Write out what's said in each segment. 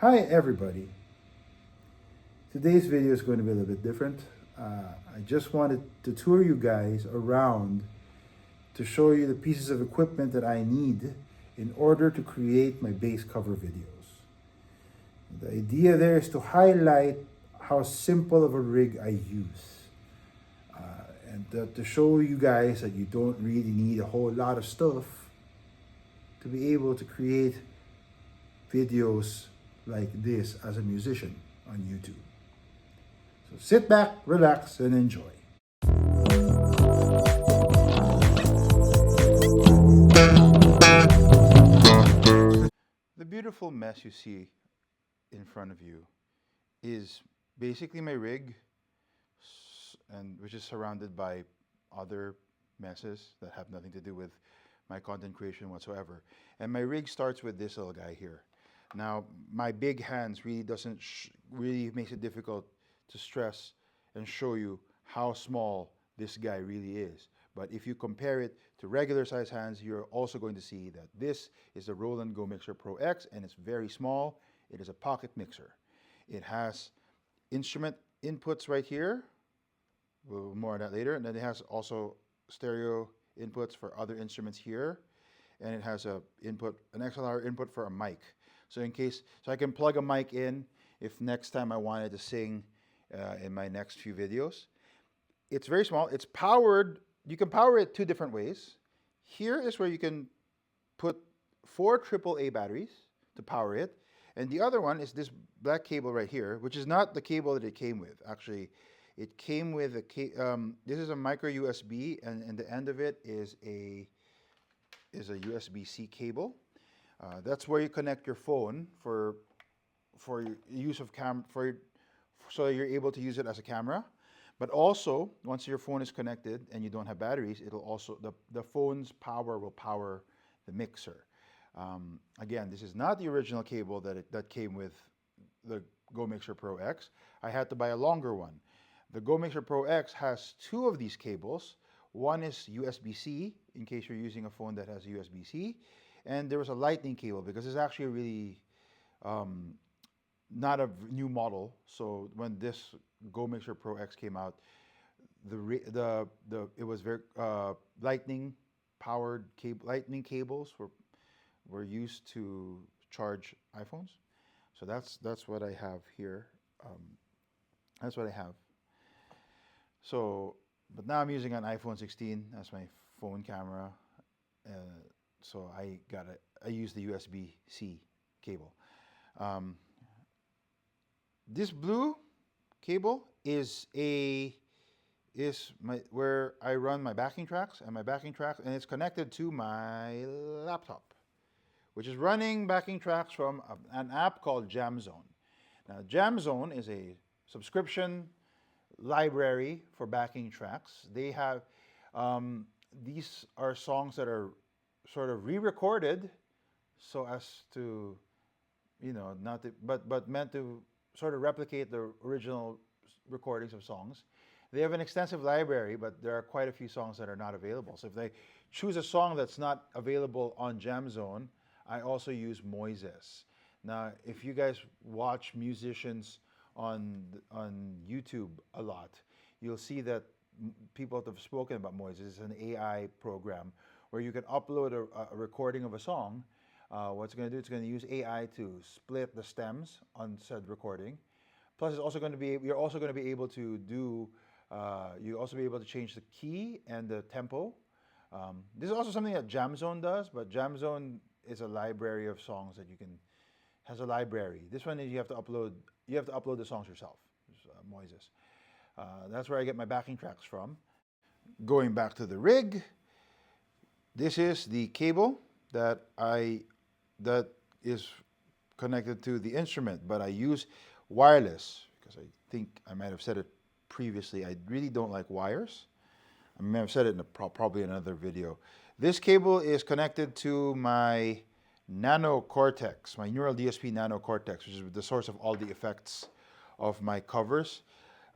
Hi everybody. Today's video is going to be a little bit different. I just wanted to tour you guys around to show you the pieces of equipment that I need in order to create my bass cover videos. The idea there is to highlight how simple of a rig I use. And to show you guys that you don't really need a whole lot of stuff to be able to create videos like this as a musician on YouTube. So sit back, relax, and enjoy. The beautiful mess you see in front of you is basically my rig, and which is surrounded by other messes that have nothing to do with my content creation whatsoever. And my rig starts with this little guy here. Now, my big hands really makes it difficult to stress and show you how small this guy really is. But if you compare it to regular size hands, you're also going to see that this is the Roland Go Mixer Pro X, and it's very small. It is a pocket mixer. It has instrument inputs right here. We'll more on that later. And then it has also stereo inputs for other instruments here. And it has an XLR input for a mic. So I can plug a mic in if next time I wanted to sing in my next few videos. It's very small. It's powered. You can power it two different ways. Here is where you can put 4 AAA batteries to power it. And the other one is this black cable right here, which is not the cable that it came with. Actually, it came with this is a micro USB, and the end of it is a USB-C cable. That's where you connect your phone for use of so you're able to use it as a camera. But also, once your phone is connected and you don't have batteries, it'll also the phone's power will power the mixer. Again, this is not the original cable that came with the Go Mixer Pro X. I had to buy a longer one. The Go Mixer Pro X has 2 of these cables. One is USB-C, in case you're using a phone that has USB-C. And there was a lightning cable, because it's actually a really not a new model. So when this Go Mixer Pro X came out, it was very lightning powered lightning cables were used to charge iPhones. So that's what I have here. That's what I have. So, but now I'm using an iPhone 16 as my phone camera. So I use the USB-C cable. This blue cable is where I run my backing tracks, and it's connected to my laptop, which is running backing tracks from an app called JamZone. Now, JamZone is a subscription library for backing tracks. They have these are songs that are sort of re-recorded, so as to, not to, but meant to sort of replicate the original recordings of songs. They have an extensive library, but there are quite a few songs that are not available. So if they choose a song that's not available on JamZone, I also use Moises. Now, if you guys watch musicians on YouTube a lot, you'll see that people have spoken about Moises. It's an AI program where you can upload a recording of a song. What it's going to do, it's going to use AI to split the stems on said recording. Plus, you're also going to be able to do, you also be able to change the key and the tempo. This is also something that JamZone does, but JamZone is a library of songs that has a library. This one is you have to upload the songs yourself. Moises. That's where I get my backing tracks from. Going back to the rig, this is the cable that is connected to the instrument, but I use wireless because I think I might have said it previously. I really don't like wires. I may have said it in probably another video. This cable is connected to my Nano Cortex, my Neural DSP Nano Cortex, which is the source of all the effects of my covers.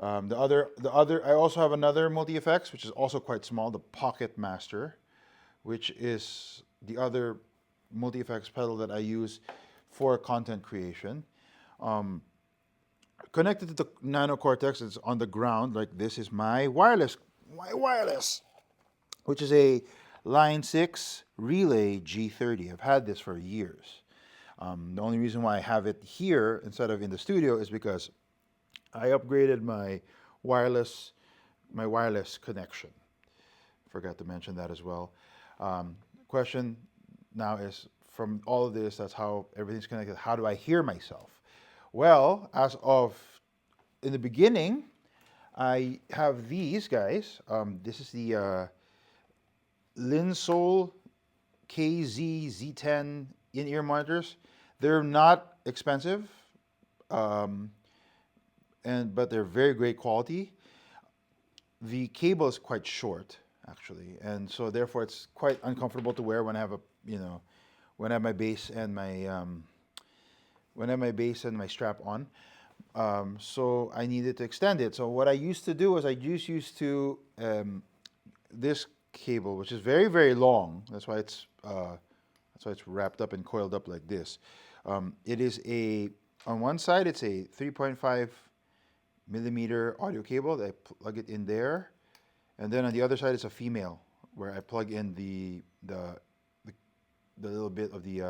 I also have another multi-effects, which is also quite small, the Pocket Master, which is the other multi-effects pedal that I use for content creation. Um, Connected to the Nano Cortex, it's on the ground. Like this is my wireless, which is a Line 6 Relay G30. I've had this for years. The only reason why I have it here instead of in the studio is because I upgraded wireless my wireless connection. Forgot to mention that as well. Question now is from all of this, that's how everything's connected. How do I hear myself? Well, as of in the beginning, I have these guys. This is the Linsol KZ-Z10 in-ear monitors. They're not expensive, um, but they're very great quality. The cable is quite short, actually, and so therefore it's quite uncomfortable to wear when I have when I have my bass and my strap on. So I needed to extend it. So what I used to do is I just used to this cable, which is very very long. That's why it's wrapped up and coiled up like this. It is on one side it's a 3.5 millimeter audio cable that I plug it in there, and then on the other side it's a female where I plug in the little bit of the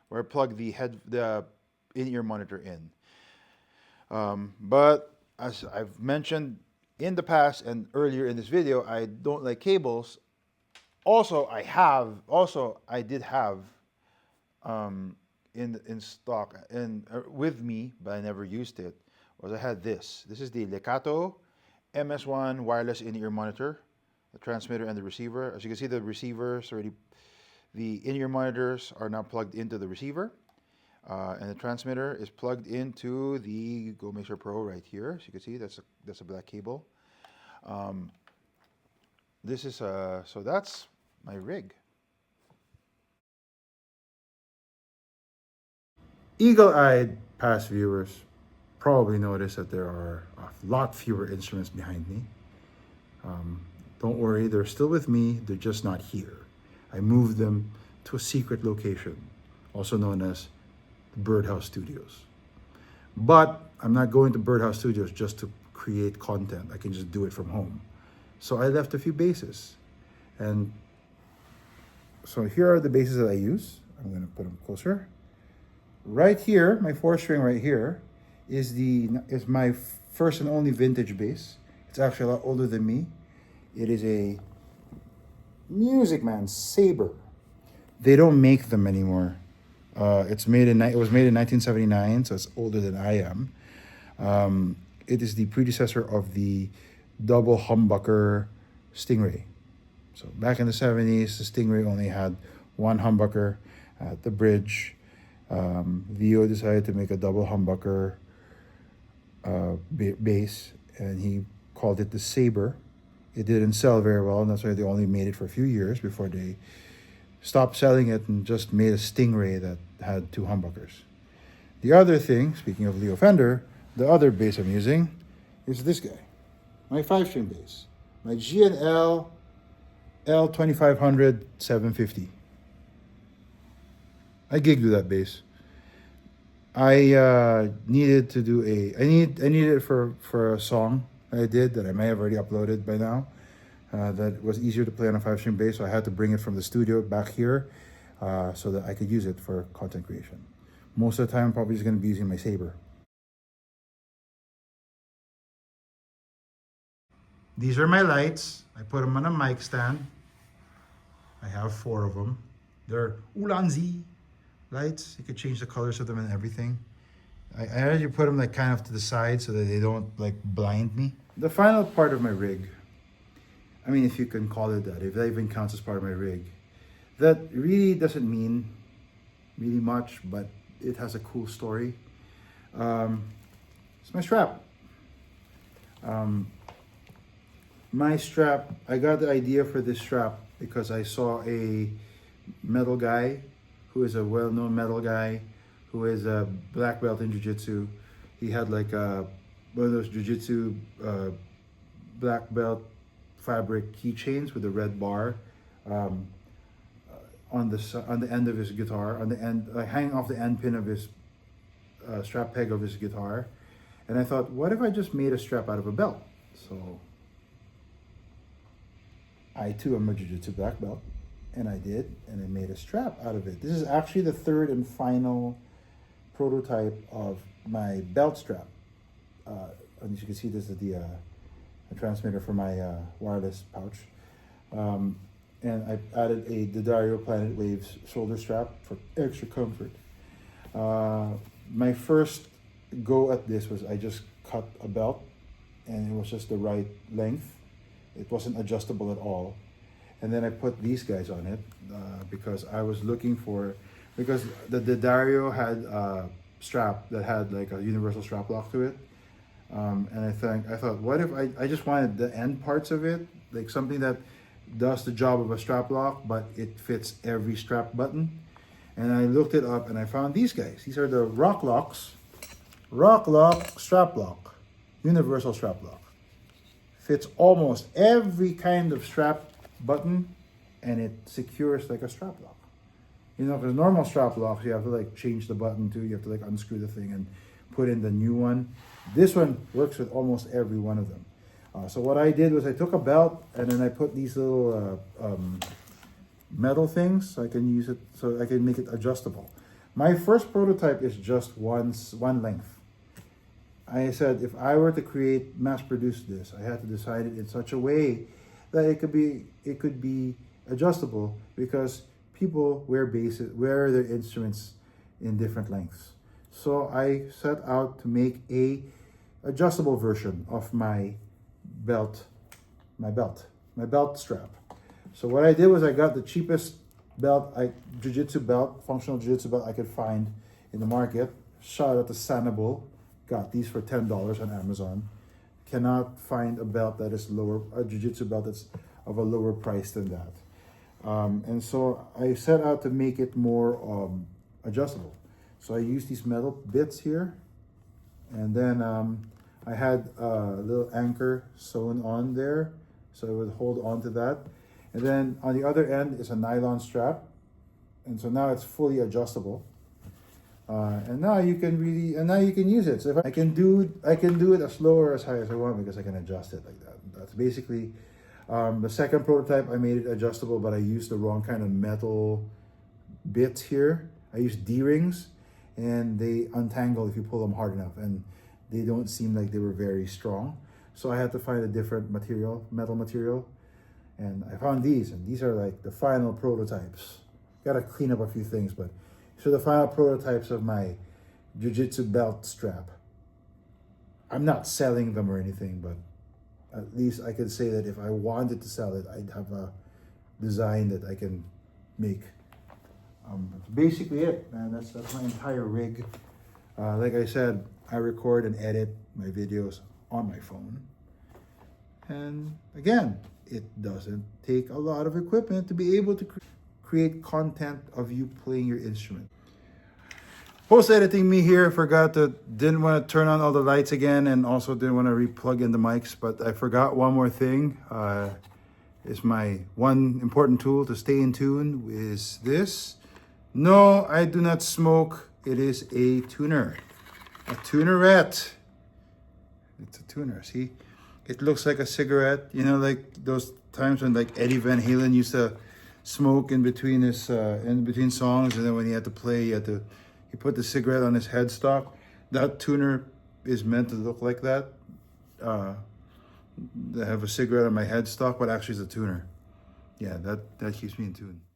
where I plug the in-ear monitor in. But as I've mentioned in the past and earlier in this video, I don't like cables. Also, I did have in stock and with me, but I never used it. Was I had this. This is the Lecato MS1 wireless in-ear monitor, the transmitter and the receiver. As you can see, the in-ear monitors are now plugged into the receiver, and the transmitter is plugged into the Go Mixer Pro right here. As you can see, that's a black cable. So that's my rig. Eagle-eyed past viewers probably notice that there are a lot fewer instruments behind me. Don't worry, they're still with me, they're just not here. I moved them to a secret location, also known as the Birdhouse Studios. But I'm not going to Birdhouse Studios just to create content. I can just do it from home. So I left a few basses. And so here are the basses that I use. I'm going to put them closer. Right here, my 4-string right here, is my first and only vintage bass. It's actually a lot older than me. It is a Music Man Sabre. They don't make them anymore. It was made in 1979, so it's older than I am. It is the predecessor of the double humbucker Stingray. So back in the 70s, the Stingray only had one humbucker at the bridge. Vio decided to make a double humbucker bass, and he called it the Sabre. It didn't sell very well, and that's why they only made it for a few years before they stopped selling it and just made a Stingray that had two humbuckers. The other thing, speaking of Leo Fender, the other bass I'm using is this guy, my 5-string bass, my G&L L2500 750. I gigged with that bass. I needed to do I needed it for a song I did that I may have already uploaded by now. That was easier to play on a 5-string bass, so I had to bring it from the studio back here so that I could use it for content creation. Most of the time, I'm probably just going to be using my Sabre. These are my lights. I put them on a mic stand. I have 4 of them. They're Ulanzi lights. You could change the colors of them and everything. I already put them like kind of to the side so that they don't like blind me. The final part of my rig, I mean, if you can call it that, if that even counts as part of my rig, that really doesn't mean really much, but it has a cool story. It's my strap. My strap, I got the idea for this strap because I saw a metal guy who is a well-known metal guy who is a black belt in Jiu-Jitsu. He had like one of those Jiu-Jitsu black belt fabric keychains with a red bar on the end of his guitar, on the end, hanging off the end pin of his strap peg of his guitar. And I thought, what if I just made a strap out of a belt? So I too am a Jiu-Jitsu black belt, and I did, and I made a strap out of it. This is actually the third and final prototype of my belt strap. And as you can see, this is the transmitter for my wireless pouch. And I added a D'Addario Planet Waves shoulder strap for extra comfort. My first go at this was I just cut a belt, and it was just the right length. It wasn't adjustable at all. And then I put these guys on it because I was looking for, because the D'Addario had a strap that had like a universal strap lock to it. And I thought, what if I just wanted the end parts of it, like something that does the job of a strap lock, but it fits every strap button. And I looked it up and I found these guys. These are the Rock Lock strap lock, universal strap lock. Fits almost every kind of strap button, and it secures like a strap lock. You know, because normal strap locks, you have to like change the button to, you have to like unscrew the thing and put in the new one. This one works with almost every one of them. So what I did was I took a belt and then I put these little metal things so I can use it, so I can make it adjustable. My first prototype is just one length. I said if I were to mass produce this, I had to design it in such a way that it could be adjustable, because people wear their instruments in different lengths. So I set out to make a adjustable version of my belt strap. So what I did was I got the cheapest Jiu-Jitsu belt, functional Jiu-Jitsu belt I could find in the market. Shout out to Sanable. Got these for $10 on Amazon. Cannot find a belt that is a Jiu-Jitsu belt that's of a lower price than that. And so I set out to make it more adjustable. So I used these metal bits here, and then I had a little anchor sewn on there, so it would hold on to that. And then on the other end is a nylon strap, and so now it's fully adjustable. And now you can use it. So if I can do it as low or as high as I want, because I can adjust it like that. That's basically the second prototype. I made it adjustable, but I used the wrong kind of metal bits here. I used D-rings, and they untangle if you pull them hard enough, and they don't seem like they were very strong. So I had to find a different metal material, and I found these, and these are like the final prototypes. Gotta clean up a few things, but so the final prototypes of my Jiu-Jitsu belt strap. I'm not selling them or anything, but at least I could say that if I wanted to sell it, I'd have a design that I can make. That's basically it, man. That's my entire rig. Like I said, I record and edit my videos on my phone. And again, it doesn't take a lot of equipment to be able to create content of you playing your instrument. Post editing me here, didn't want to turn on all the lights again, and also didn't want to re-plug in the mics, but I forgot one more thing. Is my one important tool to stay in tune is this. No, I do not smoke. It is a tuner. A tunerette. It's a tuner, see? It looks like a cigarette. You know, like those times when like Eddie Van Halen used to smoke in between songs, and then when he had to play, he put the cigarette on his headstock. That tuner is meant to look like that. I have a cigarette on my headstock, but actually it's a tuner. Yeah, that keeps me in tune.